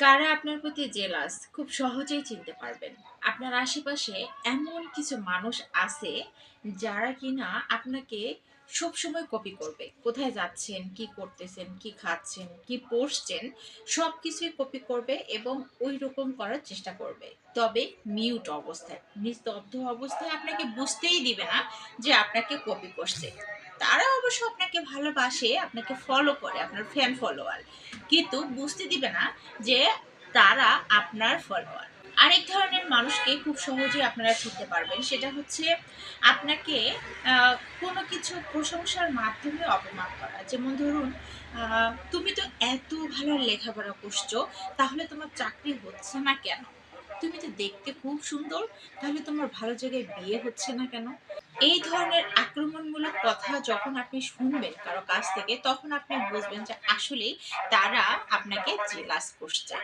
কারা আপনার প্রতি জেলাস খুব সহজেই চিনতে পারবেন। আপনার আশেপাশে এমন কিছু মানুষ আছে যারা কিনা আপনাকে সবসময় কপি করবে। কোথায় যাচ্ছেন, কি করতেছেন, কি খাচ্ছেন, কি পড়ছেন, সবকিছুই কপি করবে এবং ওই রকম করার চেষ্টা করবে। তবে মিউট অবস্থায়, নিস্তব্ধ অবস্থায় আপনাকে বুঝতেই দিবে না যে আপনাকে কপি করছে। তারা অবশ্য আপনাকে ভালোবাসে, আপনাকে ফলো করে, আপনার ফ্যান ফলোয়ার, কিন্তু বুঝতে দিবে না যে তারা আপনার ফলোয়ার। আরেক ধরনের মানুষকে খুব সহজেই আপনারা চিনতে পারবেন, সেটা হচ্ছে আপনাকে কোনো কিছু প্রশংসার মাধ্যমে অপমান করা। যেমন ধরুন, তুমি তো এত ভালো লেখাপড়া করছো, তাহলে তোমার চাকরি হচ্ছে না কেন? তুমি তো দেখতে খুব সুন্দর, তাহলে তোমার ভালো জায়গায় বিয়ে হচ্ছে না কেন? এই ধরনের আক্রমণমূলক কথা যখন আপনি শুনবেন কারো কাছ থেকে, তখন আপনি বুঝবেন যে আসলেই তারা আপনাকে জেলাস করছে।